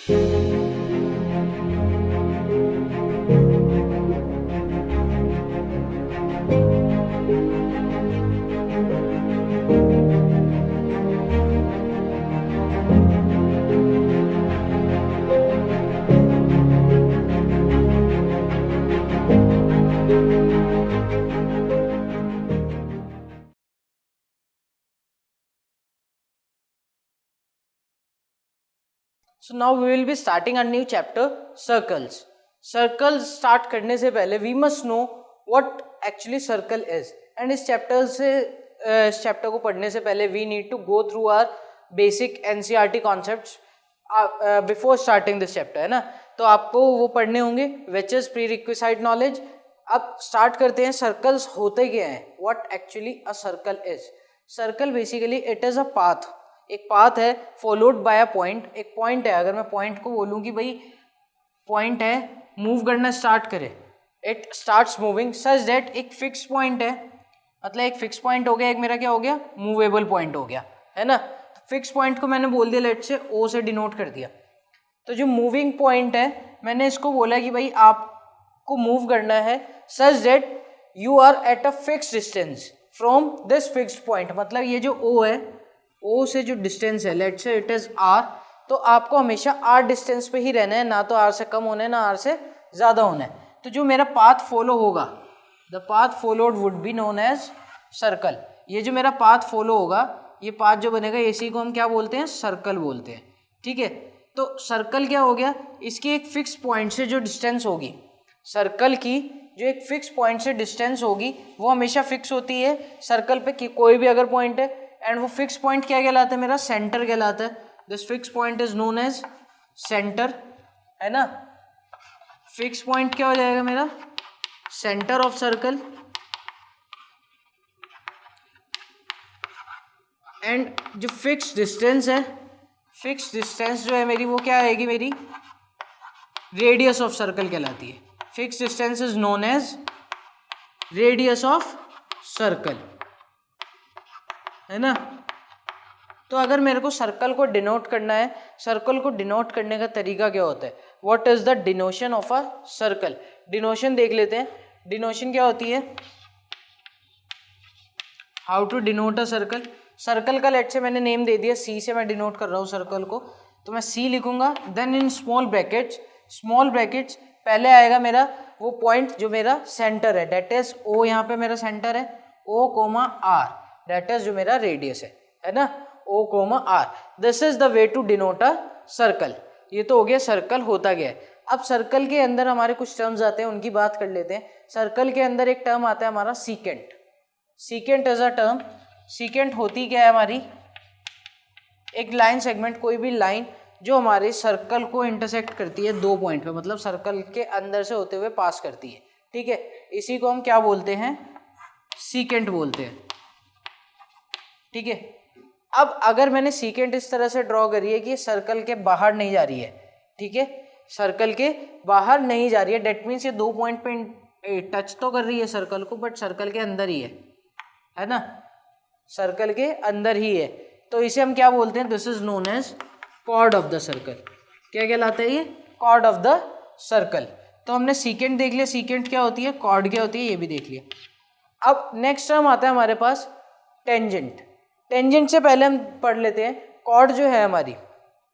So now we will be starting a new chapter, circles. Circles start करने से पहले we must know what actually circle is. And इस chapter को पढ़ने से पहले we need to go through our basic NCERT concepts before starting this chapter, है ना. तो आपको वो पढ़ने होंगे, which is prerequisite knowledge. अब स्टार्ट करते हैं. सर्कल्स होते क्या हैं, what actually a circle is. Circle basically it is a path, एक पाथ है फॉलोड बाय अ पॉइंट. एक पॉइंट है, अगर मैं पॉइंट को बोलूँ कि भाई पॉइंट है, मूव करना स्टार्ट करे, it starts moving such that एक फिक्स पॉइंट है, मतलब एक फिक्स पॉइंट हो गया, एक मेरा क्या हो गया, मूवेबल पॉइंट हो गया, है ना. फिक्स पॉइंट को मैंने बोल दिया लेट से ओ से डिनोट कर दिया. तो जो मूविंग पॉइंट है मैंने इसको बोला कि भाई आपको मूव करना है such that you are at a fix distance from this fixed point. मतलब ये जो ओ है, ओ से जो डिस्टेंस है लेट से इट इज आर, तो आपको हमेशा आर डिस्टेंस पे ही रहना है, ना तो आर से कम होना है ना आर से ज़्यादा होना है. तो जो मेरा पाथ फॉलो होगा, the path followed would be known as circle. ये जो मेरा पाथ फॉलो होगा, ये पाथ जो बनेगा इसी को हम क्या बोलते हैं, सर्कल बोलते हैं. ठीक है, तो सर्कल क्या हो गया, इसकी एक फिक्स पॉइंट से जो डिस्टेंस होगी, सर्कल की जो एक फिक्स पॉइंट से डिस्टेंस होगी वो हमेशा फिक्स होती है सर्कल पे कि कोई भी अगर पॉइंट है. एंड वो फिक्स पॉइंट क्या कहलाता है, मेरा सेंटर कहलाता है. This fix point is known as centre, है ना. फिक्स पॉइंट क्या हो जाएगा मेरा, सेंटर ऑफ सर्कल. एंड जो फिक्स डिस्टेंस है, फिक्स डिस्टेंस जो है मेरी वो क्या आएगी, मेरी रेडियस ऑफ सर्कल कहलाती है. Fix distance is known as radius of circle, है ना. तो अगर मेरे को सर्कल को डिनोट करना है, सर्कल को डिनोट करने का तरीका क्या होता है, what is the denotation of a circle. Denotation देख लेते हैं. डिनोशन क्या होती है, how to denote a circle. Circle का लेट से मैंने नेम दे दिया, सी से मैं डिनोट कर रहा हूँ सर्कल को, तो मैं सी लिखूंगा. Then in small brackets, small brackets पहले आएगा मेरा वो पॉइंट जो मेरा सेंटर है, डेट इज ओ. यहाँ पे मेरा सेंटर है O comma R, that is जो मेरा रेडियस है ना, O comma R. This is the way to denote a circle. ये तो हो गया सर्कल होता गया है. अब सर्कल के अंदर हमारे कुछ टर्म्स आते हैं, उनकी बात कर लेते हैं. सर्कल के अंदर एक टर्म आता है हमारा secant. Secant is a term. Secant होती क्या है हमारी, एक लाइन सेगमेंट, कोई भी लाइन जो हमारे सर्कल को इंटरसेक्ट करती है दो पॉइंट पे, मतलब सर्कल के अंदर से होते हुए पास करती है. ठीक है, इसी को हम क्या बोलते हैं, सीकेंट बोलते हैं. ठीक है, अब अगर मैंने सीकेंट इस तरह से ड्रॉ करी है कि सर्कल के बाहर नहीं जा रही है, ठीक है, सर्कल के बाहर नहीं जा रही है, डेट मीन्स ये दो पॉइंट पे टच तो कर रही है सर्कल को, बट सर्कल के अंदर ही है ना, सर्कल के अंदर ही है. तो इसे हम क्या बोलते हैं, this is known as chord of the circle. क्या कहलाता है ये, कॉर्ड ऑफ द सर्कल. तो हमने सीकेंट देख लिया, सीकेंट क्या होती है, कॉर्ड क्या होती है, ये भी देख लिया. अब नेक्स्ट टर्म आता है हमारे पास टेंजेंट. टेंजेंट से पहले हम पढ़ लेते हैं कॉर्ड जो है हमारी.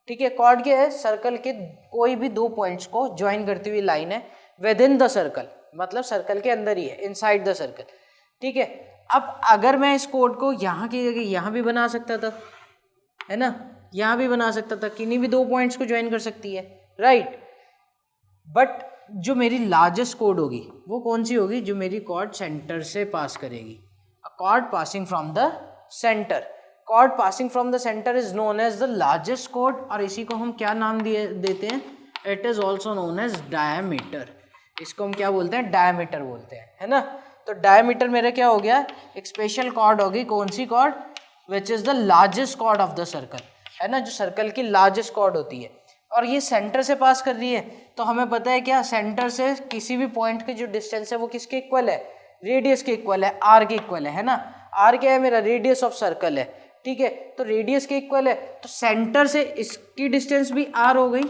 ठीक है, कॉर्ड क्या है, सर्कल के कोई भी दो पॉइंट्स को ज्वाइन करती हुई लाइन है विद इन द सर्कल, मतलब सर्कल के अंदर ही है, इनसाइड द सर्कल. ठीक है, अब अगर मैं इस कोड को यहाँ की जगह यहाँ भी बना सकता था, है ना, यहाँ भी बना सकता था, किन्हीं भी दो पॉइंट्स को ज्वाइन कर सकती है, राइट. बट जो मेरी लार्जेस्ट कोड होगी वो कौन सी होगी, जो मेरी कॉर्ड सेंटर से पास करेगी. A chord passing from the centre, chord passing from the centre is known as the largest chord. और इसी को हम क्या नाम देते हैं, it is also known as diameter. इसको हम क्या बोलते हैं, डायमीटर बोलते हैं, है ना. तो डायमीटर मेरा क्या हो गया, एक स्पेशल कॉर्ड होगी, कौन सी chord, which is the largest chord of the circle, है ना, जो सर्कल की लार्जेस्ट कॉर्ड होती है. और ये सेंटर से पास कर रही है, तो हमें पता है क्या, सेंटर से किसी भी पॉइंट के जो डिस्टेंस है वो किसके इक्वल है, रेडियस के इक्वल है, आर के इक्वल है ना. आर क्या है, मेरा रेडियस ऑफ सर्कल है. ठीक है, तो रेडियस के इक्वल है, तो सेंटर से इसकी डिस्टेंस भी आर हो गई,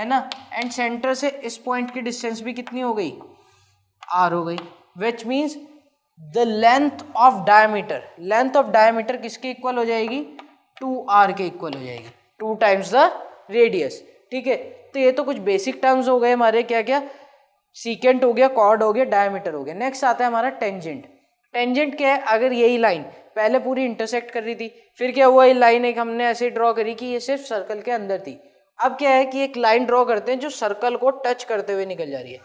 है ना, एंड सेंटर से इस पॉइंट की डिस्टेंस भी कितनी हो गई, r हो गई, which means the length of diameter, length of diameter किसके इक्वल हो जाएगी, 2r के इक्वल हो जाएगी, 2 टाइम्स द रेडियस। ठीक है, तो ये तो कुछ बेसिक टर्म्स हो गए हमारे, क्या क्या, सीकेंट हो गया, कॉर्ड हो गया, डायमीटर हो गया। नेक्स्ट आता है हमारा टेंजेंट। टेंजेंट क्या है, अगर यही लाइन पहले पूरी इंटरसेक्ट कर रही थी, फिर क्या हुआ, ये लाइन एक हमने ऐसे ड्रॉ करी कि ये सिर्फ सर्कल के अंदर थी, अब क्या है कि एक लाइन ड्रॉ करते हैं जो सर्कल को टच करते हुए निकल जा रही है,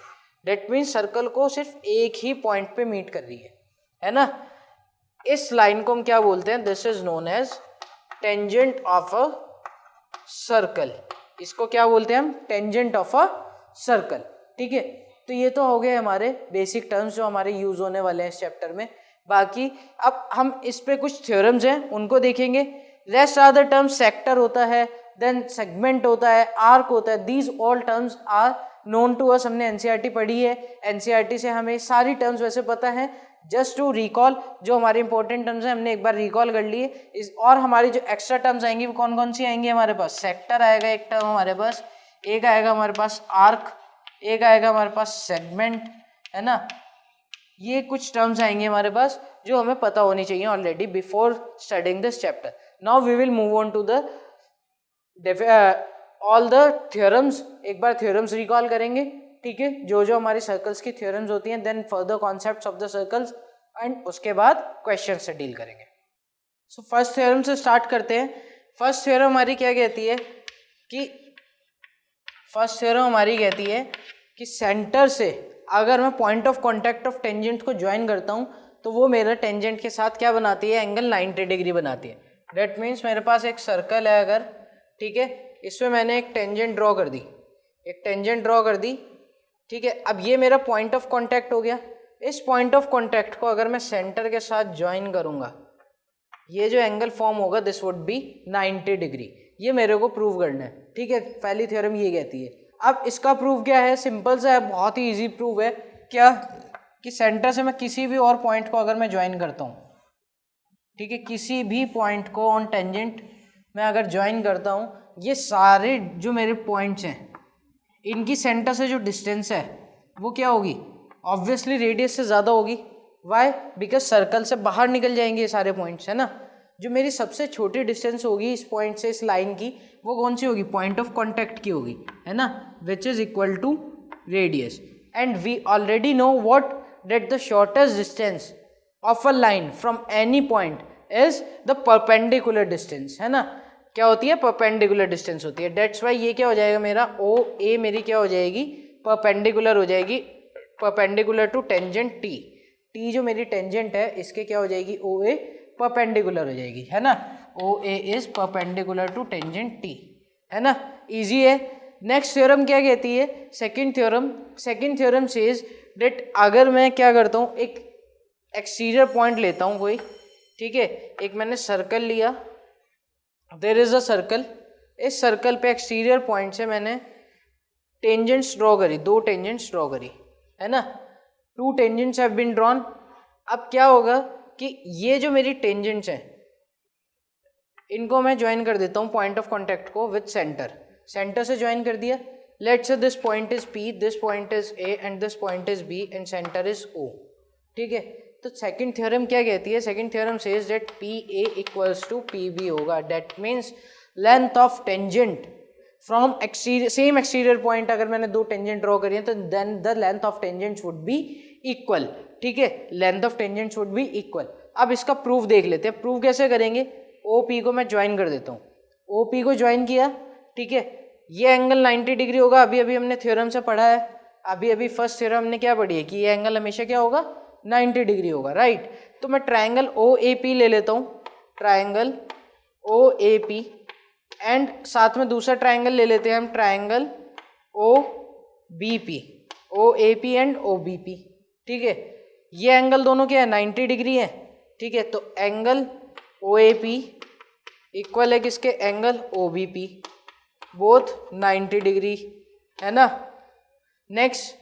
डेट मीन्स सर्कल को सिर्फ एक ही पॉइंट पे मीट कर रही है ना। इस लाइन को हम क्या बोलते हैं, this is known as tangent of a circle, इसको क्या बोलते हैं हम, टेंजेंट ऑफ अ सर्कल। ठीक है, तो ये तो हो गए हमारे बेसिक टर्म्स जो हमारे यूज होने वाले हैं इस चैप्टर में। बाकी अब हम इस पे कुछ थ्योरम्स हैं उनको देखेंगे। Rest are the terms, sector होता है, देन सेगमेंट होता है, आर्क होता है, these all terms are known to us, हमने एनसीईआरटी पढ़ी है, एनसीईआरटी से हमें सारी टर्म्स वैसे पता है। जस्ट टू रिकॉल जो हमारे इंपॉर्टेंट टर्म्स हैं हमने एक बार रिकॉल कर लिए इस, और हमारी जो एक्स्ट्रा टर्म्स आएंगी वो कौन कौन सी आएंगी हमारे पास, सेक्टर आएगा एक टर्म हमारे पास, एक आएगा हमारे पास आर्क, एक आएगा हमारे पास सेगमेंट, है ना। ये कुछ टर्म्स आएंगे हमारे पास जो हमें पता होनी चाहिए already before studying this chapter. Now we will move on to the all the theorems, एक बार थ्योरम्स रिकॉल करेंगे। ठीक है, जो जो हमारी सर्कल्स की थ्योरम्स होती हैं, then further concepts of the circles, and उसके बाद क्वेश्चन से डील करेंगे। सो फर्स्ट थ्योरम से स्टार्ट करते हैं। फर्स्ट थ्योरम हमारी क्या कहती है कि, फर्स्ट थ्योरम हमारी कहती है कि सेंटर से अगर मैं point of contact of tangent को ज्वाइन करता हूँ तो वो मेरा टेंजेंट के साथ क्या बनाती है, एंगल 90 डिग्री बनाती है। डेट मीन्स मेरे पास एक सर्कल है अगर, ठीक है, इसमें मैंने एक टेंजेंट ड्रॉ कर दी, एक टेंजेंट ड्रॉ कर दी। ठीक है, अब ये मेरा पॉइंट ऑफ कॉन्टैक्ट हो गया। इस पॉइंट ऑफ कॉन्टैक्ट को अगर मैं सेंटर के साथ ज्वाइन करूंगा, ये जो एंगल फॉर्म होगा दिस वुड बी 90 डिग्री। ये मेरे को प्रूव करना है। ठीक है, पहली थ्योरम ये कहती है। अब इसका प्रूव क्या है, सिंपल सा है, बहुत ही इजी प्रूव है। क्या कि सेंटर से मैं किसी भी और पॉइंट को अगर मैं ज्वाइन करता हूँ, ठीक है, किसी भी पॉइंट को ऑन टेंजेंट मैं अगर ज्वाइन करता हूँ, ये सारे जो मेरे पॉइंट्स हैं इनकी सेंटर से जो डिस्टेंस है वो क्या होगी, ऑब्वियसली रेडियस से ज़्यादा होगी। वाई, बिकॉज सर्कल से बाहर निकल जाएंगे ये सारे पॉइंट्स, है ना। जो मेरी सबसे छोटी डिस्टेंस होगी इस पॉइंट से इस लाइन की, वो कौन सी होगी, पॉइंट ऑफ कॉन्टैक्ट की होगी, है ना, which is equal to radius. And we already know what that the shortest distance of a line from any point is the perpendicular distance, है ना। क्या होती है, परपेंडिकुलर डिस्टेंस होती है। डेट्स वाई ये क्या हो जाएगा मेरा, ओ ए मेरी क्या हो जाएगी, परपेंडिकुलर हो जाएगी, perpendicular to tangent T. T जो मेरी टेंजेंट है इसके क्या हो जाएगी, ओ ए परपेंडिकुलर हो जाएगी, है ना। O A is perpendicular to tangent T, है ना, इजी है। नेक्स्ट थ्योरम क्या कहती है, second theorem. Second theorem says that अगर मैं क्या करता हूँ, एक एक्सटीरियर पॉइंट लेता हूँ कोई, ठीक है, एक मैंने सर्कल लिया, देयर इज अ सर्कल, इस सर्कल पे एक्सटीरियर पॉइंट से मैंने टेंजेंट्स ड्रॉ करी, 2 टेंजेंट्स ड्रॉ करी, है ना, 2 टेंजेंट्स हैव बीन ड्रॉन। अब क्या होगा कि ये जो मेरी टेंजेंट्स हैं इनको मैं ज्वाइन कर देता हूँ पॉइंट ऑफ कॉन्टैक्ट को विद सेंटर, सेंटर से ज्वाइन कर दिया। Let's say this point is P, this point is A and this point is B and centre is O। ठीक है, तो सेकंड थ्योरम क्या कहती है, second theorem says that PA equals to PB होगा। That means length of tangent from same exterior point, अगर मैंने 2 tangent draw करी है तो then the length of tangents would be equal. ठीक है, length of tangents would be equal. अब इसका प्रूफ देख लेते हैं। प्रूफ कैसे करेंगे, OP को मैं ज्वाइन कर देता हूँ, OP को ज्वाइन किया, ठीक है, ये एंगल 90 डिग्री होगा। अभी अभी हमने थ्योरम से पढ़ा है, अभी अभी फर्स्ट थ्योरम हमने क्या पढ़ी है कि ये एंगल हमेशा क्या होगा, 90 डिग्री होगा, राइट। तो मैं ट्रायंगल OAP ले लेता हूँ, ट्रायंगल OAP, एंड साथ में दूसरा ट्रायंगल ले लेते हैं हम, triangle OBP, OAP and OBP। ठीक है, ये एंगल दोनों क्या है, 90 डिग्री है। ठीक है, तो एंगल OAP इक्वल है किसके, एंगल OBP, बोथ 90 डिग्री, है ना। Next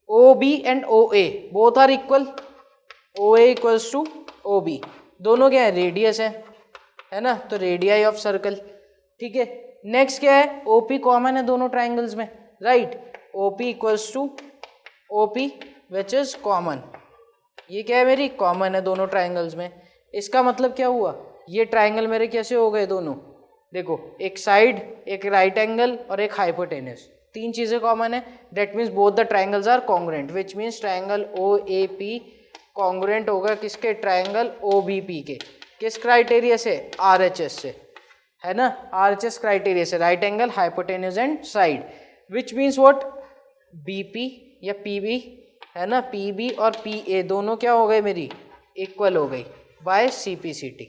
OB and OA both are equal, OA equals to OB, दोनों क्या है, रेडियस है ना, तो रेडियाई ऑफ सर्कल। ठीक है, नेक्स्ट क्या है, OP कॉमन है दोनों ट्राइंगल्स में, right, OP equals to OP which is common, ये क्या है मेरी कॉमन है दोनों ट्राइंगल्स में। इसका मतलब क्या हुआ, ये ट्राइंगल मेरे कैसे हो गए दोनों, देखो एक साइड, एक राइट एंगल और एक हाइपोटेनस, तीन चीजें कॉमन है, that means both the triangles are congruent, which means triangle OAP congruent होगा किसके, ट्राइंगल OBP के, किस क्राइटेरिया से, RHS से, है ना, RHS क्राइटेरिया से, right angle hypotenuse and side, which means what, BP या PB है ना, PB और PA दोनों क्या हो गए मेरी, इक्वल हो गई बाय CPCT,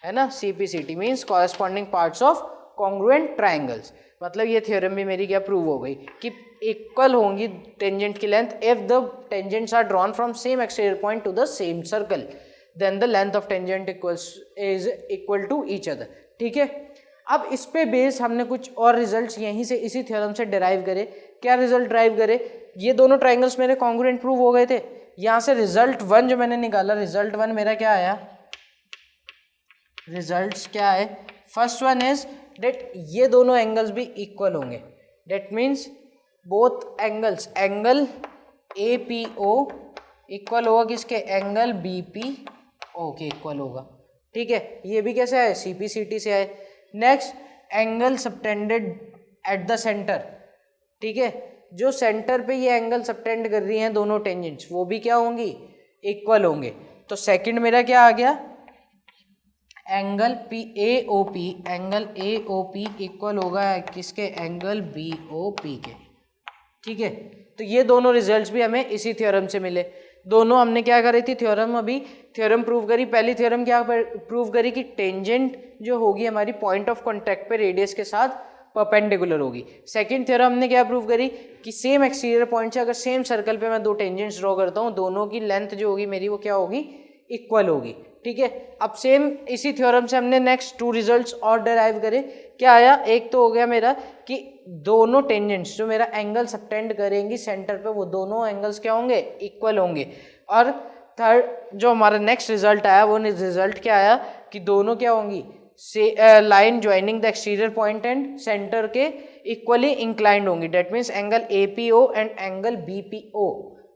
है ना, CPCT means corresponding parts of congruent triangles. मतलब ये थ्योरम भी मेरी क्या प्रूव हो गई कि इक्वल होंगी टेंजेंट की length if the tangents are drawn from same exterior point to the same circle, then the length of tangent is equal to each other. ठीक है, अब इस पे बेस हमने कुछ और रिजल्ट्स यहीं से इसी थ्योरम से डिराइव करे। क्या रिजल्ट ड्राइव करे, ये दोनों ट्राइंगल्स मेरे कॉन्ग्रुएंट प्रूव हो गए थे, यहाँ से रिजल्ट 1 जो मैंने निकाला, रिजल्ट 1 मेरा क्या आया, रिजल्ट्स क्या है, फर्स्ट वन इज डेट ये दोनों एंगल्स भी इक्वल होंगे, that means both angles, angle APO equal होगा किसके, एंगल BPO के इक्वल होगा। ठीक है, ये भी कैसे आए, CPCT से आए। Next, angle subtended at the centre, ठीक है, जो सेंटर पे ये एंगल सबटेंड कर रही हैं दोनों टेंजेंट्स, वो भी क्या होंगी, इक्वल होंगे। तो सेकंड मेरा क्या आ गया, angle AOP, angle AOP equal होगा किसके, एंगल BOP के। ठीक है, तो ये दोनों रिजल्ट्स भी हमें इसी थ्योरम से मिले। दोनों हमने क्या करी थी थ्योरम, अभी थ्योरम प्रूव करी। पहली थ्योरम क्या प्रूव करी कि टेंजेंट जो होगी हमारी पॉइंट ऑफ कॉन्टैक्ट पे रेडियस के साथ परपेंडिकुलर होगी। सेकंड थ्योरम हमने क्या प्रूव करी कि सेम एक्सटीरियर पॉइंट से अगर सेम सर्कल पे मैं दो टेंजेंट्स ड्रॉ करता हूँ, दोनों की लेंथ जो होगी मेरी वो क्या होगी, इक्वल होगी। ठीक है, अब सेम इसी थ्योरम से हमने नेक्स्ट 2 रिजल्ट्स और डिराइव करे। क्या आया, एक तो हो गया मेरा कि दोनों टेंजेंट्स जो मेरा एंगल सबटेंड करेंगी सेंटर पे, वो दोनों एंगल्स क्या होंगे, इक्वल होंगे। और थर्ड जो हमारा नेक्स्ट रिजल्ट आया, वो रिजल्ट क्या आया कि दोनों क्या होंगी, line joining the exterior point and centre के इक्वली इंक्लाइंड होंगी। That means angle APO and angle BPO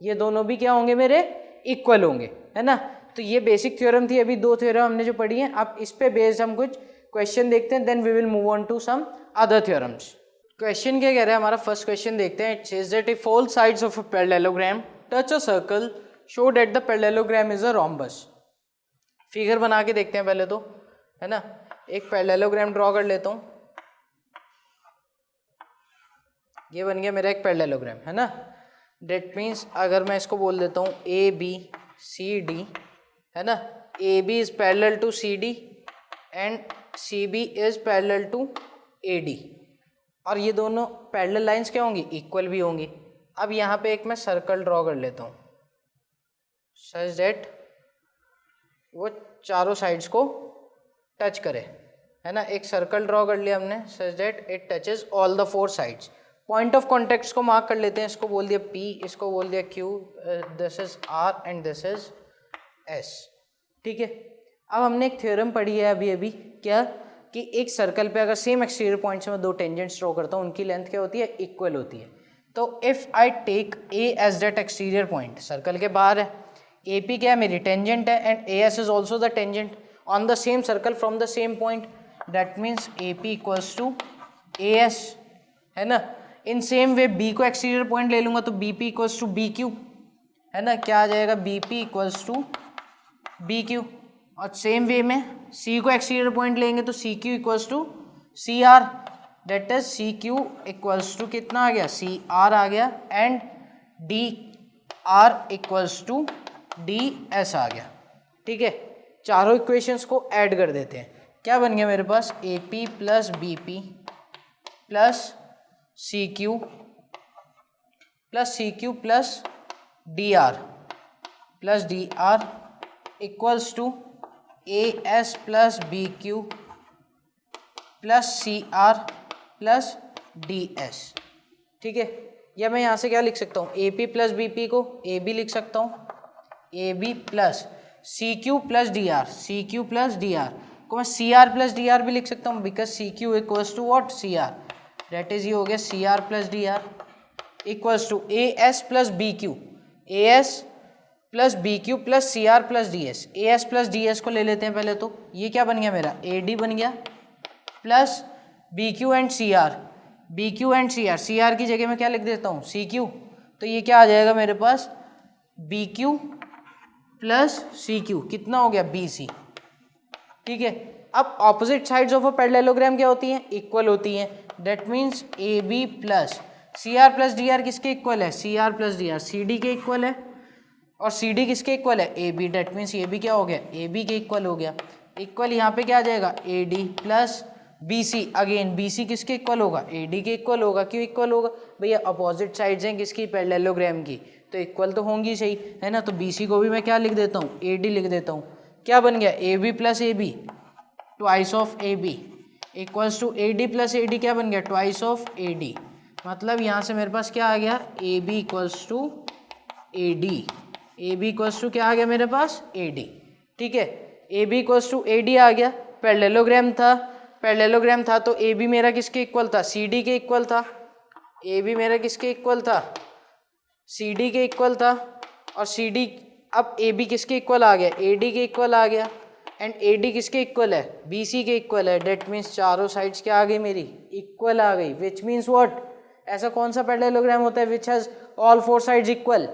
ये दोनों भी क्या होंगे, मेरे इक्वल होंगे, है ना। तो ये बेसिक थ्योरम थी, अभी 2 थ्योरम हमने जो पढ़ी हैं। अब इस पे बेस्ड हम कुछ क्वेश्चन देखते हैं, then we will move on to some other theorems. Question क्या कह रहा है हमारा, फर्स्ट क्वेश्चन देखते हैं। It says that if all sides of a parallelogram touch a circle show that the parallelogram is a rhombus. Figure बना के देखते हैं पहले तो, है ना। एक पैरेललोग्राम ड्रॉ कर लेता हूँ, ये बन गया मेरा एक पैरेललोग्राम, है ना। डेट मीन्स अगर मैं इसको बोल देता हूँ ABCD, है ना, AB is parallel to CD and CB is parallel to AD, और ये दोनों पैरेलल लाइंस क्या होंगी, इक्वल भी होंगी। अब यहाँ पे एक मैं सर्कल ड्रॉ कर लेता हूँ सच दैट वो चारों साइड्स को टच करे, है ना। एक सर्कल ड्रॉ कर लिया हमने such that it touches all the 4 sides. Point of contact को मार्क कर लेते हैं, इसको बोल दिया P, इसको बोल दिया Q, this is R and this is S। ठीक है, अब हमने एक थ्योरम पढ़ी है अभी क्या, कि एक सर्कल पे अगर सेम एक्सटीरियर पॉइंट से मैं 2 टेंजेंट्स ड्रॉ करता हूँ, उनकी लेंथ क्या होती है, इक्वल होती है। तो if I take A as that exterior point, circle के बाहर है, AP क्या है, मेरी टेंजेंट है, and AS is also the tangent on the same circle from the same point, that means AP equals to AS, है ना। In same way B को एक्सटीरियर पॉइंट ले लूंगा तो BP इक्वल्स टू BQ, है ना। क्या आ जाएगा, BP इक्वल्स टू BQ। और सेम वे में C को एक्सटीरियर पॉइंट लेंगे तो CQ equals to CR, that is CQ equals to कितना आ गया, CR आ गया, and DR equals to DS आ गया। ठीक है, चारों इक्वेशंस को ऐड कर देते हैं, क्या बन गया मेरे पास, AP plus BP plus CQ plus DR equals to AS plus BQ plus CR plus DS। ठीक है, या मैं यहाँ से क्या लिख सकता हूँ, AP प्लस BP को AB लिख सकता हूँ, AB plus CQ plus DR को मैं C R plus D R भी लिख सकता हूँ, because C Q equals to what C R, that is ये हो गया C R plus D R equals to A S plus B Q, A S plus B Q plus C R plus D S. A S plus D S को ले लेते हैं पहले, तो ये क्या बन गया मेरा ए डी बन गया plus B Q and C R, B Q and C R, C R की जगह मैं क्या लिख देता हूँ सी क्यू, तो ये क्या आ जाएगा मेरे पास B Q plus C Q, कितना हो गया बी सी। ठीक है, अब opposite sides of a parallelogram क्या होती हैं, इक्वल होती हैं, that means A B plus C R plus D R किसके इक्वल है, C R plus D R C D के इक्वल है, और सी डी किसके इक्वल है ए बी, डेट मीन्स ये भी क्या हो गया ए बी के इक्वल हो गया। इक्वल यहाँ पे क्या आ जाएगा A D plus B C, again B C किसके इक्वल होगा ए डी के इक्वल होगा। क्यों इक्वल होगा भैया, अपोजिट साइड्स हैं किसकी पैरेललोग्राम की, तो इक्वल तो होंगी सही है ना। तो बी सी को भी मैं क्या लिख देता हूँ ए डी लिख देता हूँ, क्या बन गया A B plus A B twice of A B equals to A D plus A D क्या बन गया ट्वाइस ऑफ ए डी। मतलब यहाँ से मेरे पास क्या आ गया A B equals to A D, A B equals to क्या आ गया मेरे पास ए डी। ठीक है, A B equals to A D आ गया, पैरेललोग्राम था, पैरेललोग्राम था तो ए बी मेरा किसके इक्वल था सी डी के इक्वल था, ए बी मेरा किसके इक्वल था सी डी के इक्वल था, और सी डी अब ए बी किसके इक्वल आ गया ए डी के इक्वल आ गया, एंड ए डी किसके इक्वल है बी सी के इक्वल है, डेट मीन्स चारों साइड्स क्या आ गई मेरी इक्वल आ गई, विच मीन्स व्हाट, ऐसा कौन सा पैरेललोग्राम होता है which has all four sides equal,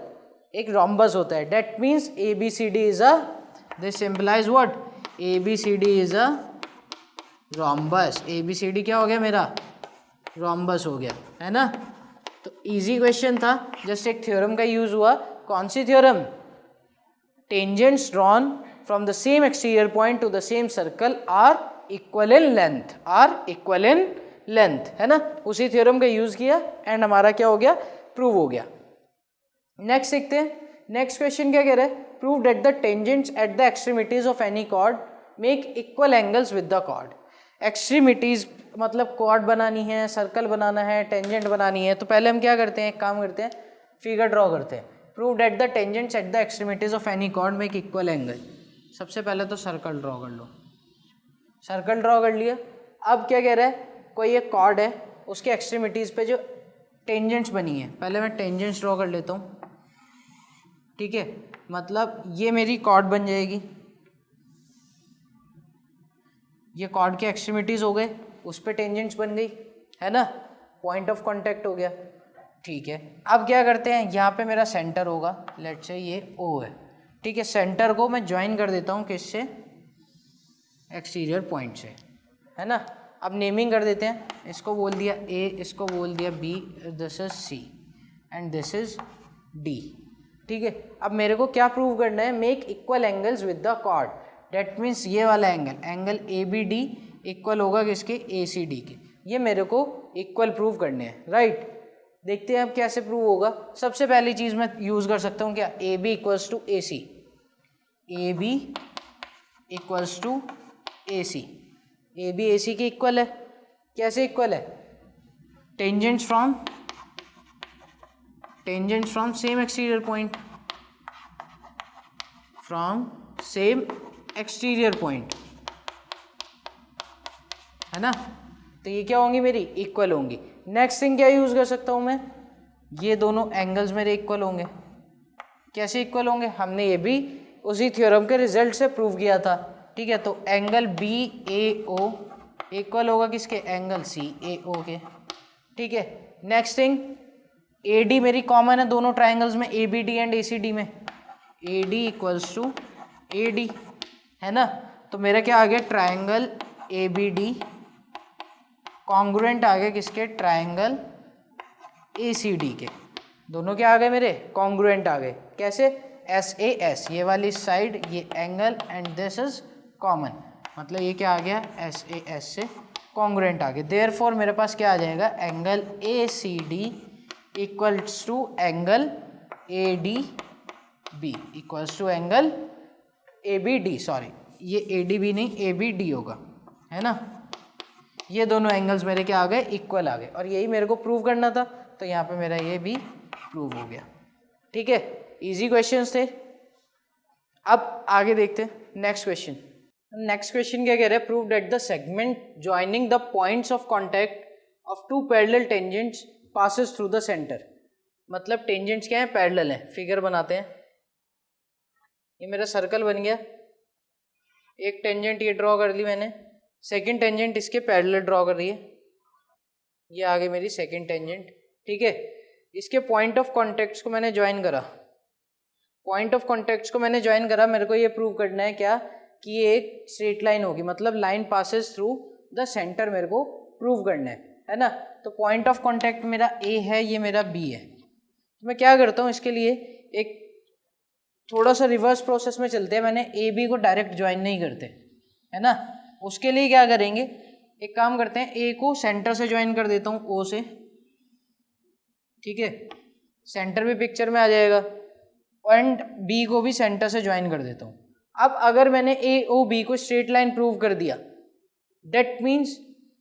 एक रोम्बस होता है, that means A B C D is a, this simplifies what A B C D is a rhombus, A B C D क्या हो गया मेरा रोम्बस हो गया, है ना। तो इजी क्वेश्चन था, जस्ट एक थ्योरम का यूज हुआ, कौन सी theorem, tangents drawn from the same exterior point to the same circle are equal in length, are equal in length, है ना, उसी थ्योरम का यूज किया एंड हमारा क्या हो गया प्रूव हो गया। नेक्स्ट देखते हैं, नेक्स्ट क्वेश्चन क्या कह रहा है, prove that the tangents at the extremities of any chord make equal angles with the chord. Extremities मतलब कॉर्ड बनानी है, सर्कल बनाना है, टेंजेंट बनानी है, तो पहले हम क्या करते हैं एक काम करते हैं फिगर ड्रॉ करते हैं। Prove that the tangents at the extremities of any chord make equal angle. सबसे पहले तो सर्कल ड्रॉ कर लो, सर्कल ड्रॉ कर लिया। अब क्या कह रहा है, कोई एक कॉर्ड है उसके एक्सट्रीमिटीज पे जो टेंजेंट्स बनी है, पहले मैं टेंजेंट्स ड्रॉ कर लेता हूँ। ठीक है, मतलब ये मेरी कॉर्ड बन जाएगी, ये कॉर्ड के एक्सट्रीमिटीज हो गए, उस पे टेंजेंट्स बन गई, है ना, पॉइंट ऑफ कांटेक्ट हो गया। ठीक है, अब क्या करते हैं, यहाँ पे मेरा सेंटर होगा, लेट्स से ये ओ है। ठीक है, सेंटर को मैं ज्वाइन कर देता हूँ किससे, एक्सटीरियर पॉइंट से, है ना। अब नेमिंग कर देते हैं, इसको बोल दिया ए, इसको बोल दिया B, this is C and this is D. ठीक है, अब मेरे को क्या प्रूव करना है, make equal angles with the chord, that means ये वाला angle, angle A B D equal होगा किसके ए सी डी के, ये मेरे को इक्वल प्रूव करने हैं, राइट। देखते हैं अब कैसे प्रूव होगा। सबसे पहली चीज़ मैं यूज़ कर सकता हूँ क्या, A B equals to A C, A B equals to A C, A B A C के इक्वल है, कैसे इक्वल है, tangents from same exterior point, from same exterior point, है ना, तो ये क्या होंगी मेरी इक्वल होंगी। नेक्स्ट थिंग क्या यूज़ कर सकता हूँ मैं, ये दोनों एंगल्स मेरे इक्वल होंगे, कैसे इक्वल होंगे, हमने ये भी उसी थ्योरम के रिजल्ट से प्रूव किया था। ठीक है, तो angle B A O equal होगा किसके, एंगल सी ए ओ के। ठीक है, नेक्स्ट थिंग ए डी मेरी कॉमन है दोनों ट्राइंगल्स में, A B D and A C D में, A D equals to A D, है ना। तो मेरा क्या आ गया, triangle A B D congruent आ गए किसके, ट्राइंगल ए सी डी के, दोनों क्या आ गए मेरे कॉन्ग्रुएंट आ गए, कैसे, एस ए एस, ये वाली साइड ये angle and this is common, मतलब ये क्या आ गया एस ए एस से कॉन्ग्रुएंट आ गए। देयरफॉर मेरे पास क्या आ जाएगा, angle A C D equals to angle A D B equals to angle A B D, sorry ये ए डी बी नहीं ए बी डी होगा, है ना। ये दोनों एंगल्स मेरे क्या आ गए, इक्वल आ गए, और यही मेरे को प्रूव करना था, तो यहाँ पे मेरा ये भी प्रूव हो गया। ठीक है, इजी क्वेश्चंस थे। अब आगे देखते हैं नेक्स्ट क्वेश्चन। नेक्स्ट क्वेश्चन क्या कह रहा है, prove that the segment joining the points of contact of two parallel tangents passes through the centre. मतलब टेंजेंट्स क्या है, पैरेलल है। फिगर बनाते हैं, ये मेरा सर्कल बन गया, एक टेंजेंट ये ड्रॉ कर ली मैंने, सेकंड टेंजेंट इसके पैरेलल ड्रॉ कर रही है, ये आ गई मेरी सेकंड टेंजेंट, ठीक है। इसके पॉइंट ऑफ कॉन्टैक्ट्स को मैंने ज्वाइन करा, पॉइंट ऑफ कॉन्टैक्ट्स को मैंने ज्वाइन करा, मेरे को ये प्रूव करना है क्या कि ये एक स्ट्रेट लाइन होगी, मतलब line passes through the centre मेरे को प्रूव करना है ना। तो पॉइंट ऑफ कॉन्टैक्ट मेरा ए है, ये मेरा बी है। तो मैं क्या करता हूँ, इसके लिए एक थोड़ा सा रिवर्स प्रोसेस में चलते हैं। मैंने ए बी को डायरेक्ट ज्वाइन नहीं करते, है ना। उसके लिए क्या करेंगे, एक काम करते हैं, ए को सेंटर से ज्वाइन कर देता हूँ, ओ से, ठीक है, सेंटर भी पिक्चर में आ जाएगा, एंड बी को भी सेंटर से ज्वाइन कर देता हूँ। अब अगर मैंने ए ओ बी को स्ट्रेट लाइन प्रूव कर दिया, दैट मीन्स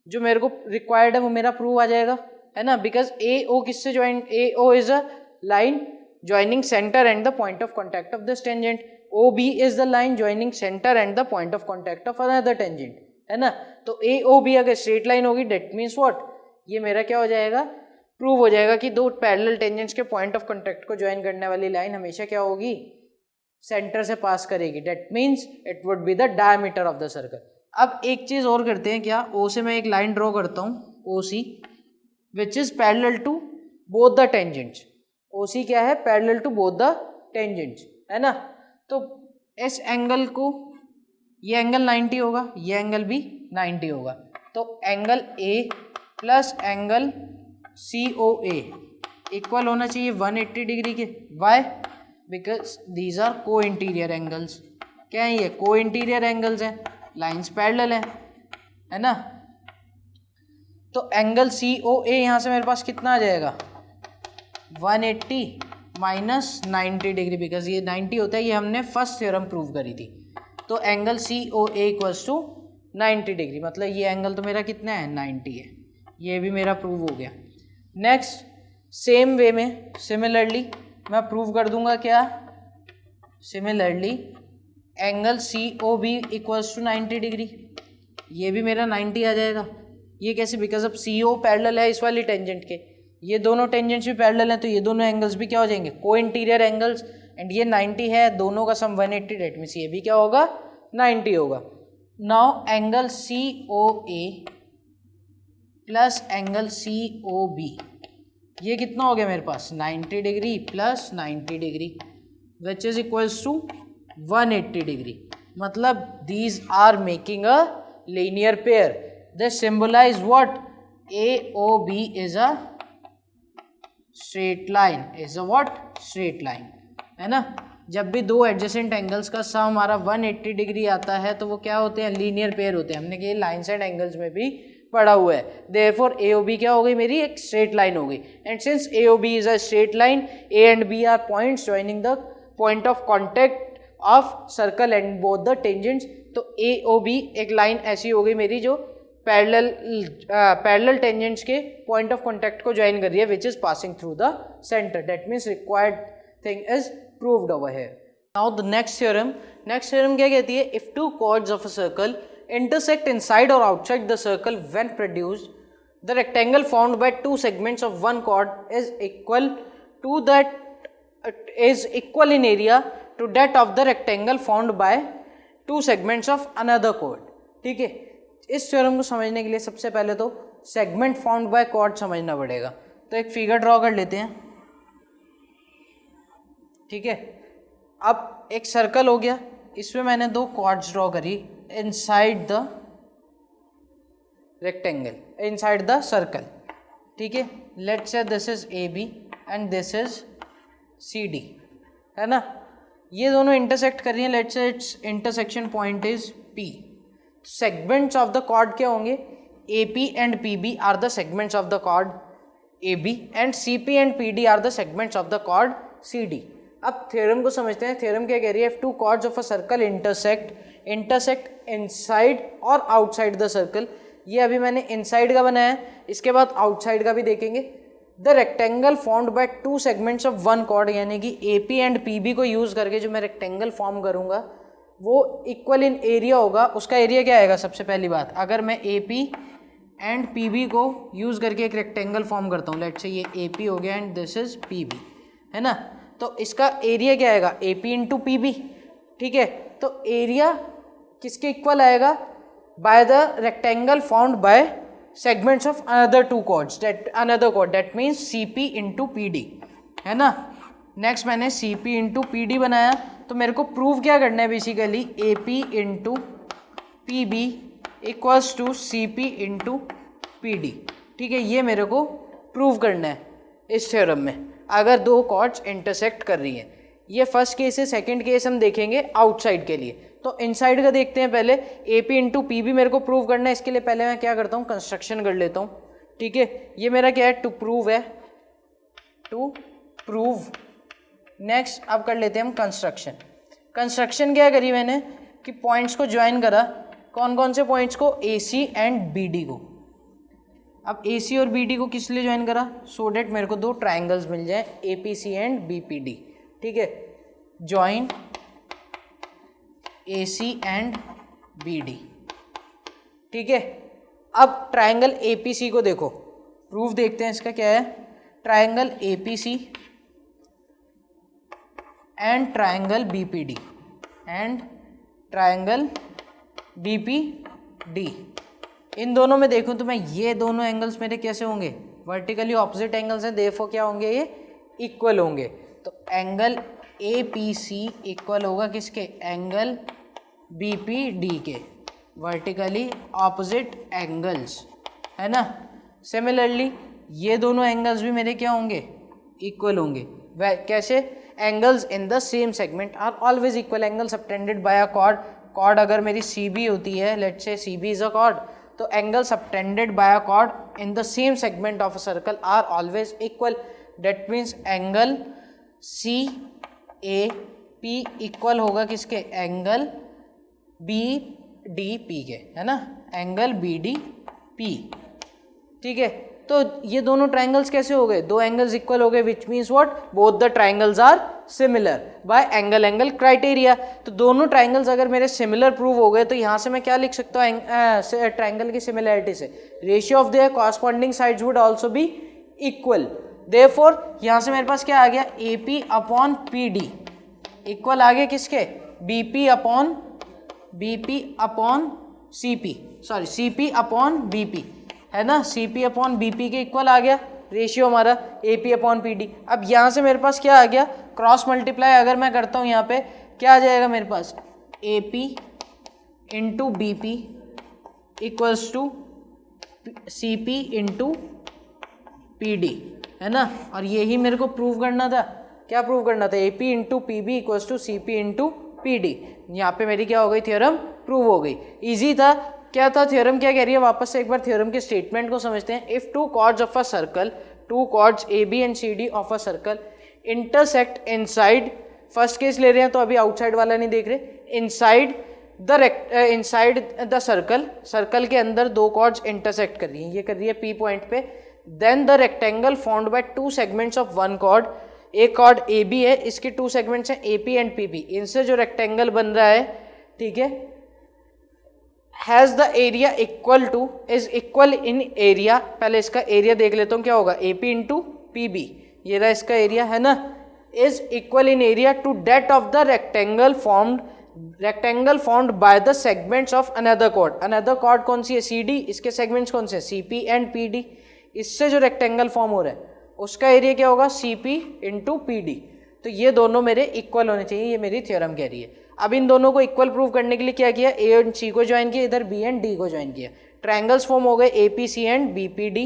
जो मेरे को रिक्वायर्ड है वो मेरा प्रूव आ जाएगा, है ना। बिकॉज ए ओ किससे join, A O is a line joining centre and the point of contact of this tangent, O B is the line joining centre and the point of contact of another tangent, है ना। तो A O B अगर straight line होगी, that means what, ये मेरा क्या हो जाएगा, प्रूव हो जाएगा कि दो पैरेलल टेंजेंट्स के पॉइंट ऑफ कॉन्टैक्ट को ज्वाइन करने वाली लाइन हमेशा क्या होगी, सेंटर से पास करेगी। That means it would be the diameter of the circle. अब एक चीज और करते हैं, क्या, ओ से मैं एक लाइन ड्रॉ करता हूँ, O C, which is parallel to both the tangents. O C क्या है, parallel to both the tangents, है ना। तो इस एंगल को, ये एंगल 90 होगा, ये एंगल भी 90 होगा। तो angle A plus angle C O A equal होना चाहिए 180 डिग्री के। Why, because these are co interior angles. क्या है ये, को इंटीरियर एंगल्स हैं, लाइन्स पैरेलल है ना। तो एंगल सी ओ ए यहाँ से मेरे पास कितना आ जाएगा, 180 माइनस 90 डिग्री, बिकॉज ये 90 होता है, ये हमने फर्स्ट थ्योरम प्रूव करी थी। तो angle C O A equals to 90 degree, मतलब ये एंगल तो मेरा कितना है, 90 है। ये भी मेरा प्रूव हो गया। नेक्स्ट सेम वे में सिमिलरली मैं प्रूव कर दूंगा क्या, similarly angle C O B equals to 90 degree, ये भी मेरा 90 आ जाएगा। ये कैसे, बिकॉज अब सी ओ पैरेलल है इस वाली टेंजेंट के, ये दोनों टेंजेंट्स भी पैरेलल हैं, तो ये दोनों एंगल्स भी क्या हो जाएंगे, को इंटीरियर एंगल्स, एंड ये 90 है, दोनों का सम 180, डेट मीन्स ये भी क्या होगा, 90 होगा। Now angle C O A plus angle C O B, ये कितना हो गया मेरे पास, 90 degree plus 90 degree which is equals to 180 degree. मतलब these are making a linear pair. They symbolize what, A O B is a straight line, is a what, straight line, है ना। जब भी दो एडजेसेंट एंगल्स का सम हमारा 180 degree आता है तो वो क्या होते हैं, लीनियर पेयर होते हैं। हमने कि लाइन्स एंड एंगल्स में भी पढ़ा हुआ है। देयरफॉर ए ओ बी क्या हो गई मेरी, एक स्ट्रेट लाइन हो गई। And since A O B is a straight line, A and B are points joining the point of contact of circle and both the tangents. तो ए ओ बी एक line ऐसी हो गई मेरी जो parallel tangents के point of contact को join कर रही है, which is passing through the centre. That means required thing is proved over here. Now the next theorem क्या कहती है, if two chords of a circle intersect inside or outside the circle when produced, the rectangle formed by two segments of one chord is equal in area to that of the rectangle formed by two segments of another chord। ठीक है, इस theorem को समझने के लिए सबसे पहले तो सेगमेंट फॉर्म्ड बाय कॉर्ड समझना पड़ेगा। तो एक फिगर ड्रॉ कर लेते हैं, ठीक है। अब एक सर्कल हो गया, इसमें मैंने दो कॉर्ड्स ड्रॉ करी inside the rectangle, inside the circle, ठीक है। let's say this is AB and this is CD, है ना। ये दोनों इंटरसेक्ट कर रही हैं, let's say its intersection point is P। segments of the chord क्या होंगे, AP and PB are the segments of the chord AB and CP and PD are the segments of the chord CD। अब theorem को समझते हैं। Theorem क्या कह रही है, if two chords of a circle intersect inside और outside the circle. ये अभी मैंने इनसाइड का बनाया है, इसके बाद आउटसाइड का भी देखेंगे। The rectangle formed by two segments of one chord, यानी कि AP एंड PB को यूज करके जो मैं रेक्टेंगल फॉर्म करूंगा वो इक्वल इन एरिया होगा, उसका एरिया क्या आएगा? सबसे पहली बात, अगर मैं A P and P B को यूज़ करके एक रेक्टेंगल फॉर्म करता हूँ, लेट्स से ये ए पी हो गया and this is P B, है ना, तो इसका एरिया क्या आएगा? A P into P B, ठीक है। तो एरिया किसके इक्वल आएगा? By the rectangle formed by segments of another two chords, another chord, that means C P into P D, है ना। नेक्स्ट मैंने C P into P D बनाया, तो मेरे को प्रूव क्या करना है? Basically A P into P B equals to C P into P D, ठीक है। ये मेरे को प्रूव करना है इस थ्योरम में, अगर दो कॉर्ड्स इंटरसेक्ट कर रही हैं। ये फर्स्ट केस है। सेकंड केस हम देखेंगे आउटसाइड के लिए, तो इनसाइड का देखते हैं पहले। A P into P B मेरे को प्रूव करना है, इसके लिए पहले मैं क्या करता हूँ? कंस्ट्रक्शन कर लेता हूँ, ठीक है। ये मेरा क्या है? टू प्रूव है, टू प्रूव। नेक्स्ट अब कर लेते हैं हम कंस्ट्रक्शन। कंस्ट्रक्शन क्या करी मैंने कि पॉइंट्स को ज्वाइन करा। कौन कौन से पॉइंट्स को? ए सी एंड बी डी को। अब ए सी और बी डी को किस लिए ज्वाइन करा? सो डेट मेरे को दो ट्राइंगल्स मिल जाए, A P C and B P D, ठीक है। Join A C and B D, ठीक है। अब ट्राइंगल ए पी सी को देखो, प्रूफ देखते हैं इसका क्या है। Triangle A P C and triangle B P D and triangle B P D, इन दोनों में देखूं तो मैं ये दोनों एंगल्स मेरे कैसे होंगे? वर्टिकली ऑपोजिट एंगल्स हैं, देयरफॉर क्या होंगे? ये इक्वल होंगे। तो angle A P C equal होगा किसके? एंगल बी पी डी के, वर्टिकली ऑपोजिट एंगल्स, है ना। सिमिलरली ये दोनों एंगल्स भी मेरे क्या होंगे? इक्वल होंगे। वह कैसे? Angles in the same segment are always equal. Angle subtended by a chord, chord अगर मेरी सी बी होती है, let's say C B is a chord, तो angle subtended by a chord in the same segment of a circle are always equal. That means angle C A P equal होगा किसके? Angle B D P के, है ना, angle B D P, ठीक है। तो ये दोनों ट्राइंगल्स कैसे हो गए? दो एंगल्स इक्वल हो गए, which means what? Both the triangles are similar by angle angle criteria. तो दोनों ट्राइंगल्स अगर मेरे सिमिलर प्रूव हो गए, तो यहाँ से मैं क्या लिख सकता हूँ ट्राइंगल की सिमिलरिटी से? Ratio of their corresponding sides would also be equal. Therefore यहाँ से मेरे पास क्या आ गया? A P upon P D equal आ गया किसके? B P upon C P, sorry C P upon B P, है ना। C P upon B P के इक्वल आ गया रेशियो हमारा A P upon P D. अब यहाँ से मेरे पास क्या आ गया? क्रॉस मल्टीप्लाई अगर मैं करता हूँ यहाँ पे, क्या आ जाएगा मेरे पास? A P into B P equals to C P into P D, है ना। और यही मेरे को प्रूव करना था। क्या प्रूव करना था? A P into P B equals to C P into P D. यहाँ पे मेरी क्या हो गई? थ्योरम प्रूव हो गई। इजी था। क्या था थ्योरम? क्या कह रही है? वापस से एक बार थ्योरम के स्टेटमेंट को समझते हैं। If two chords of a circle, two chords A B and C D of a circle intersect inside, first case ले रहे हैं तो अभी आउटसाइड वाला नहीं देख रहे, इनसाइड द सर्कल, सर्कल के अंदर दो कॉर्ड्स इंटरसेक्ट कर रही हैं, ये कर रही है पी पॉइंट पे, then the rectangle formed by two segments of one chord, एक कॉर्ड ए बी है, इसके टू सेगमेंट्स हैं A P and P B, इनसे जो रेक्टेंगल बन रहा है, ठीक है, has the area equal to, is equal in area, पहले इसका एरिया देख लेता हूँ क्या होगा, A P into P B, ये रहा इसका एरिया, है ना, is equal in area to that of the rectangle formed by the segments of another chord, another chord कौन सी है, सी डी, इसके सेगमेंट्स कौन से हैं, C P and P D, इससे जो रेक्टेंगल फॉर्म हो रहा है उसका एरिया क्या होगा, C P into P D, तो ये दोनों मेरे इक्वल होने चाहिए, ये मेरी थ्योरम कह रही है। अब इन दोनों को इक्वल प्रूव करने के लिए क्या किया, ए एंड सी को ज्वाइन किया, इधर बी एंड डी को ज्वाइन किया, ट्राइंगल्स फॉर्म हो गए A P C and B P D,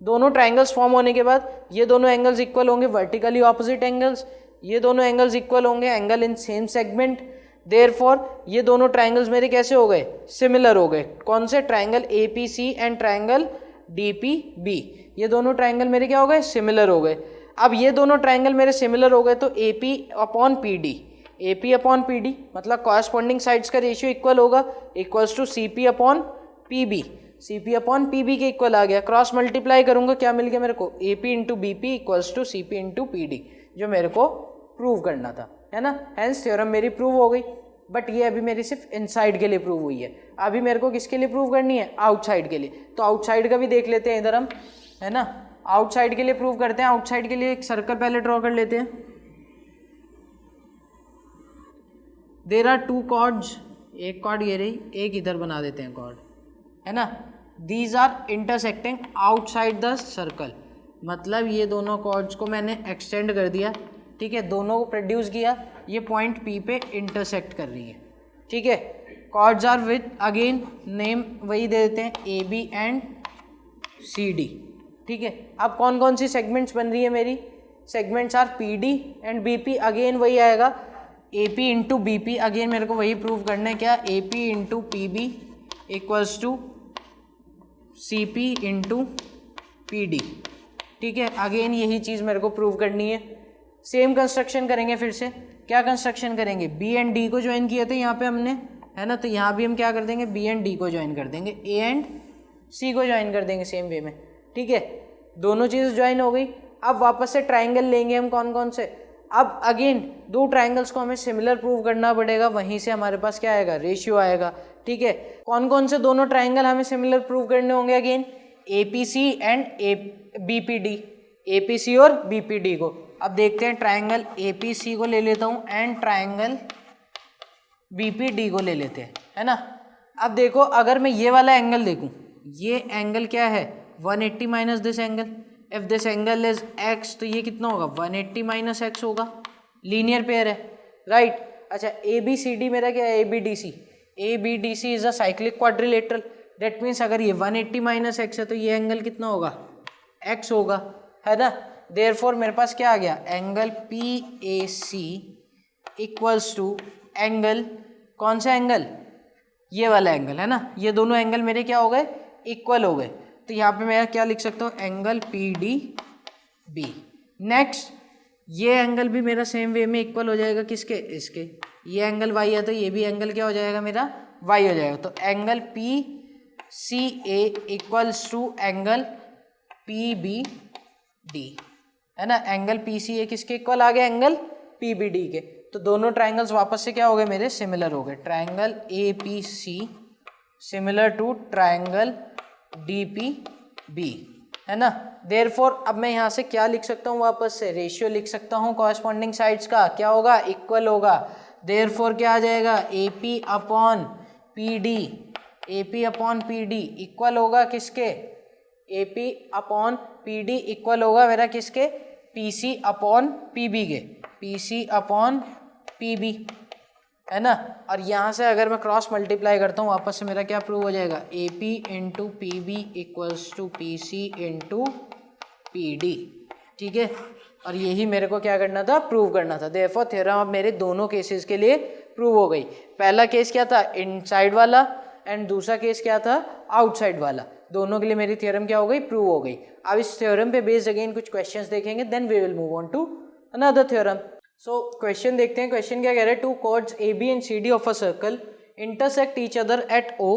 दोनों ट्राइंगल्स फॉर्म होने के बाद ये दोनों एंगल्स इक्वल होंगे, वर्टिकली ऑपोजिट एंगल्स, ये दोनों एंगल्स इक्वल होंगे, angle in same segment, therefore ये दोनों ट्राइंगल्स मेरे कैसे हो गए, सिमिलर हो गए, कौन से, triangle A P C and triangle D P B, ये दोनों ट्राइंगल मेरे क्या हो गए, सिमिलर हो गए। अब ये दोनों ट्राइंगल मेरे सिमिलर हो गए तो A P upon P D, A P upon P D मतलब कॉरस्पॉन्डिंग साइड्स का रेशियो इक्वल होगा, equals to C P upon P B, C P upon P B के इक्वल आ गया, क्रॉस मल्टीप्लाई करूंगा क्या मिल गया मेरे को, A P into B P equals to C P into P D, जो मेरे को प्रूव करना था, है ना, हेंस थ्योरम मेरी प्रूव हो गई। बट ये अभी मेरी सिर्फ इनसाइड के लिए प्रूव हुई है। अभी मेरे को किसके लिए प्रूव करनी है, आउटसाइड के लिए। तो आउटसाइड का भी देख लेते हैं इधर हम, है ना, आउटसाइड के लिए प्रूव करते हैं। आउटसाइड के लिए एक सर्कल पहले ड्रॉ कर लेते हैं। देयर आर टू कॉर्ड्स, एक कॉर्ड ये रही, एक इधर बना देते हैं कॉर्ड, है ना। These are intersecting outside the circle, मतलब ये दोनों कॉर्ड्स को मैंने एक्सटेंड कर दिया, ठीक है, दोनों को प्रोड्यूस किया, ये पॉइंट P पे इंटरसेक्ट कर रही है, ठीक है। Chords are with, again name वही दे देते हैं, AB एंड CD, ठीक है। अब कौन कौन सी सेगमेंट्स बन रही है मेरी, segments are PD and BP, again वही आएगा AP इंटू BP, अगेन मेरे को वही प्रूव करना है, क्या, AP into PB equals to CP into PD, ठीक है। अगेन यही चीज़ मेरे को प्रूव करनी है। सेम कंस्ट्रक्शन करेंगे फिर से, क्या कंस्ट्रक्शन करेंगे, B एंड D को ज्वाइन किया था यहाँ पे हमने, है ना, तो यहाँ भी हम क्या कर देंगे, B एंड D को ज्वाइन कर देंगे, A एंड C को ज्वाइन कर देंगे सेम वे में, ठीक है। दोनों चीज़ ज्वाइन हो गई। अब वापस से ट्राइंगल लेंगे हम, कौन कौन से, अब अगेन दो ट्राइंगल्स को हमें सिमिलर प्रूव करना पड़ेगा, वहीं से हमारे पास क्या आएगा, रेशियो आएगा, ठीक है। कौन कौन से दोनों ट्राइंगल हमें सिमिलर प्रूव करने होंगे, again APC and BPD, APC और BPD को। अब देखते हैं, ट्राइंगल APC को ले लेता हूँ एंड ट्राइंगल BPD को ले लेते हैं, है ना। अब देखो, अगर मैं ये वाला एंगल देखूँ, ये एंगल क्या है, 180 minus this angle, if this angle is x, तो ये कितना होगा, 180 माइनस x होगा, लीनियर पेयर है, राइट। अच्छा, ABCD मेरा क्या है, ABDC is a cyclic quadrilateral, that means अगर ये 180 माइनस x है तो ये एंगल कितना होगा, x होगा, है ना। देयरफॉर मेरे पास क्या आ गया, angle PAC equals to angle, कौन सा एंगल, ये वाला एंगल, है ना। ये दोनों एंगल मेरे क्या हो गए, इक्वल हो गए, तो यहाँ पे मैं क्या लिख सकता हूँ, एंगल PDB। नेक्स्ट, ये एंगल भी मेरा सेम वे में इक्वल हो जाएगा किसके, इसके, ये एंगल y है तो ये भी एंगल क्या हो जाएगा, मेरा y हो जाएगा। तो angle PCA equals to angle PBD, है ना। एंगल PCA किसके इक्वल आ गया, एंगल PBD के। तो दोनों ट्राइंगल्स वापस से क्या हो गए मेरे, सिमिलर हो गए। Triangle APC similar to triangle DPB, है ना। देयरफॉर अब मैं यहाँ से क्या लिख सकता हूँ, वापस से रेशियो लिख सकता हूँ कॉरस्पॉन्डिंग साइड्स का, क्या होगा, इक्वल होगा। देयरफॉर क्या आ जाएगा, AP अपॉन PD इक्वल होगा किसके, AP अपॉन PD इक्वल होगा मेरा किसके, PC अपॉन PB के, PC अपॉन PB, है ना। और यहाँ से अगर मैं क्रॉस मल्टीप्लाई करता हूँ, वापस से मेरा क्या प्रूव हो जाएगा, AP into PB equals to PC into PD, ठीक है। और यही मेरे को क्या करना था, प्रूव करना था। देयरफॉर थ्योरम अब मेरे दोनों केसेस के लिए प्रूव हो गई। पहला केस क्या था, इनसाइड वाला, एंड दूसरा केस क्या था, आउटसाइड वाला। दोनों के लिए मेरी थ्योरम क्या हो गई, प्रूव हो गई। अब इस थ्योरम पे बेस्ड अगेन कुछ क्वेश्चंस देखेंगे, then we will move on to another theorem. So question देखते हैं। क्वेश्चन क्या कह रहा है, two chords AB and CD of a circle intersect each other at O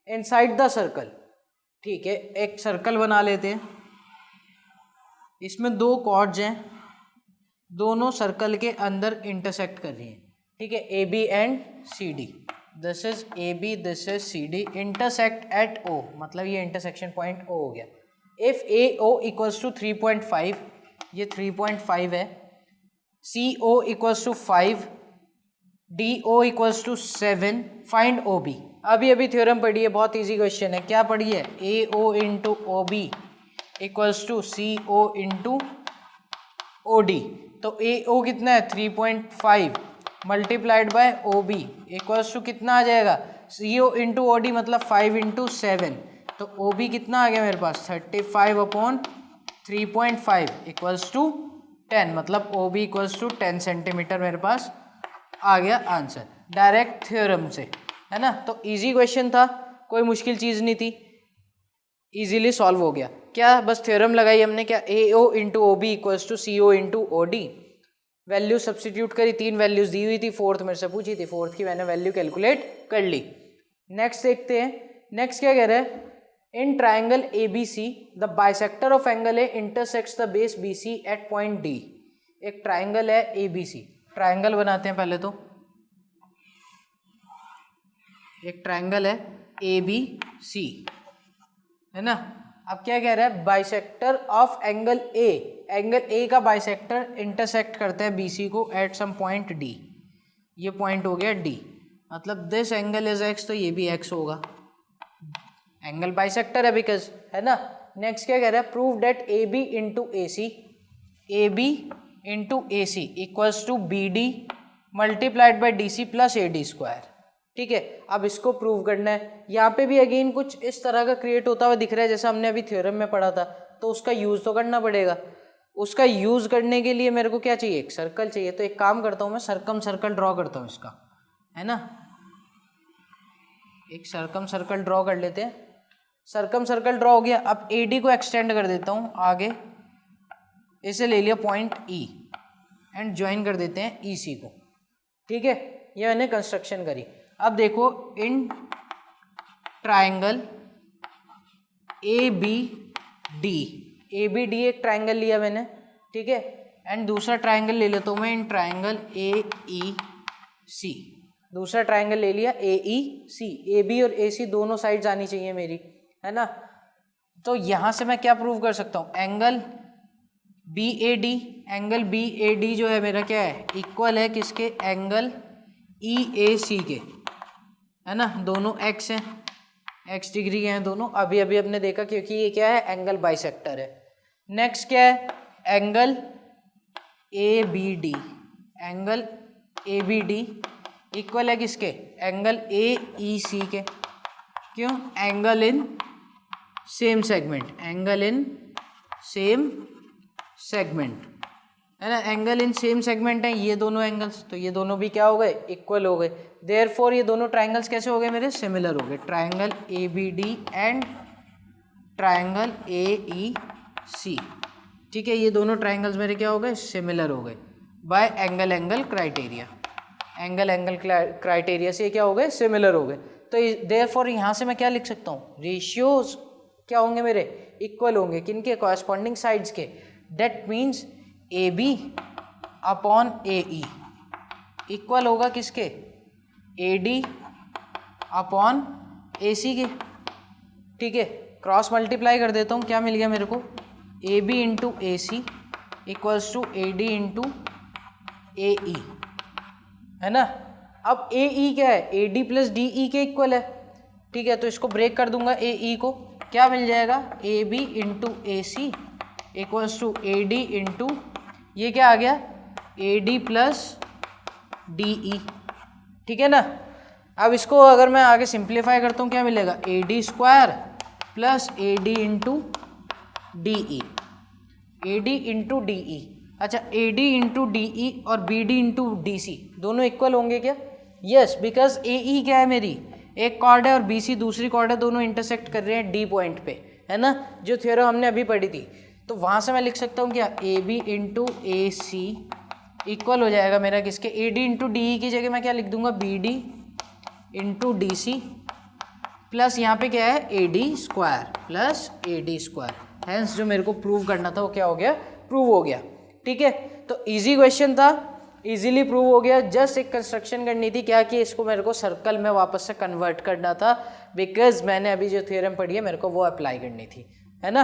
inside the circle, ठीक है। एक सर्कल बना लेते हैं, इसमें दो कॉर्ड्स हैं, दोनों सर्कल के अंदर इंटरसेक्ट कर रही हैं, ठीक है, AB and CD। This is AB, this is CD, intersect at O, मतलब ये इंटरसेक्शन पॉइंट O हो गया। इफ AO इक्वल्स टू 3.5, ये 3.5 है, CO equals to 5, DO equals to 7, find OB। अभी थ्योरम पढ़ी है, बहुत इजी क्वेश्चन है। क्या पढ़ी है, AO into OB equals to CO into OD। तो AO कितना है, 3.5 multiplied by OB equals to कितना आ जाएगा, CO इंटू OD मतलब 5 इंटू 7, तो OB कितना आ गया मेरे पास, 35 अपॉन 3.5 इक्वल्स टू 10, मतलब OB इक्वल्स टू 10 सेंटीमीटर मेरे पास आ गया आंसर, डायरेक्ट थ्योरम से, है ना। तो इजी क्वेश्चन था, कोई मुश्किल चीज़ नहीं थी, इजीली सॉल्व हो गया। क्या, बस थ्योरम लगाई हमने, क्या, AO into OB equals to CO into OD, value substitute करी, 3 वैल्यूज दी हुई थी, फोर्थ मेरे से पूछी थी, फोर्थ की मैंने वैल्यू कैलकुलेट कर ली। नेक्स्ट देखते हैं, नेक्स्ट क्या कह रहा है, in triangle ABC the bisector of angle A intersects the base BC at point D। एक ट्राइंगल है ABC, ट्राइंगल बनाते हैं पहले तो, एक ट्राइंगल है ए बी सी, है ना। अब क्या कह रहा है, bisector of angle A, angle A का बाइसेक्टर इंटरसेक्ट करता है बी सी को एट सम पॉइंट डी, ये पॉइंट हो गया डी, मतलब दिस एंगल इज एक्स, तो ये भी एक्स होगा, एंगल बाइसेक्टर है बिकॉज, है ना। नेक्स्ट क्या कह रहा है, prove that A B into A C, A B into A C equals to B D multiplied by D C plus A D square, ठीक है। अब इसको प्रूव करना है, यहाँ पे भी अगेन कुछ इस तरह का क्रिएट होता हुआ दिख रहा है जैसा हमने अभी थ्योरम में पढ़ा था, तो उसका यूज़ तो करना पड़ेगा। उसका यूज़ करने के लिए मेरे को क्या चाहिए, एक सर्कल चाहिए, तो एक काम करता हूँ मैं सर्कम सर्कल ड्रॉ करता हूँ इसका, है ना। एक सर्कम सर्कल ड्रॉ कर लेते हैं, सर्कम सर्कल ड्रॉ हो गया। अब ए डी को एक्सटेंड कर देता हूँ आगे, इसे ले लिया पॉइंट ई एंड ज्वाइन कर देते हैं ई सी को, ठीक है। ये मैंने कंस्ट्रक्शन करी। अब देखो in triangle A B D, A B D एक ट्राइंगल लिया मैंने, ठीक है, एंड दूसरा ट्राइंगल ले लेता हूँ मैं इन ट्राइंगल ए ई सी, दूसरा ट्राइंगल ले लिया ए ई सी, ए बी और ए सी दोनों साइड्स आनी चाहिए मेरी, है ना। तो यहाँ से मैं क्या प्रूव कर सकता हूँ, angle B A D, angle B A D जो है मेरा क्या है, इक्वल है किसके, एंगल ई ए सी के, है ना। दोनों एक्स हैं, एक्स डिग्री के हैं दोनों, अभी अभी हमने देखा क्योंकि ये क्या है, एंगल बाइसेक्टर है। नेक्स्ट क्या है, angle A B D, angle A B D equal है किसके, एंगल ए ई सी के, क्यों, angle in same segment, angle in same segment, है ना। एंगल इन सेम सेगमेंट है ये दोनों एंगल्स, तो ये दोनों भी क्या हो गए, इक्वल हो गए। देयरफॉर ये दोनों ट्राइंगल्स कैसे हो गए मेरे, सिमिलर हो गए, triangle A B D and triangle A E C, ठीक है। ये दोनों ट्राइंगल्स मेरे क्या हो गए, सिमिलर हो गए bye angle angle criteria, angle angle criteria से क्या हो गए, सिमिलर हो गए। तो देयरफॉर यहाँ से मैं क्या लिख सकता हूँ, रेशियोज क्या होंगे मेरे, इक्वल होंगे, किनके, कॉरस्पॉन्डिंग साइड्स के। That means A B upon A E equal होगा किसके, A D upon A C के, ठीक है। क्रॉस मल्टीप्लाई कर देता हूँ, क्या मिल गया मेरे को, A B into A C equals to A D into A E, है ना। अब ए ई क्या है, A D plus D E के इक्वल है, ठीक है। तो इसको ब्रेक कर दूंगा ए ई को, क्या मिल जाएगा, A B into A C equals to A D into, ये क्या आ गया, A D plus D E, ठीक है ना। अब इसको अगर मैं आगे सिंप्लीफाई करता हूँ क्या मिलेगा, A D square plus A D into D E, A D into D E. अच्छा, A D into D E और B D into D C दोनों इक्वल होंगे क्या, यस, बिकॉज ए ई क्या है मेरी, एक कॉर्ड है और बी सी दूसरी कॉर्ड है, दोनों इंटरसेक्ट कर रहे हैं डी पॉइंट पे, है ना, जो थ्योरम हमने अभी पढ़ी थी। तो वहाँ से मैं लिख सकता हूँ क्या, A B into A C equal हो जाएगा मेरा किसके, A D into D E की जगह मैं क्या लिख दूंगा, B D into D C plus यहाँ पे क्या है, A D square plus A D square. Hence जो मेरे को प्रूव करना था वो क्या हो गया, प्रूव हो गया, ठीक है। तो इजी क्वेश्चन था, इजीली प्रूव हो गया। जस्ट एक कंस्ट्रक्शन करनी थी, क्या कि इसको मेरे को सर्कल में वापस से कन्वर्ट करना था, बिकॉज मैंने अभी जो थ्योरम पढ़ी है मेरे को वो अप्लाई करनी थी, है ना।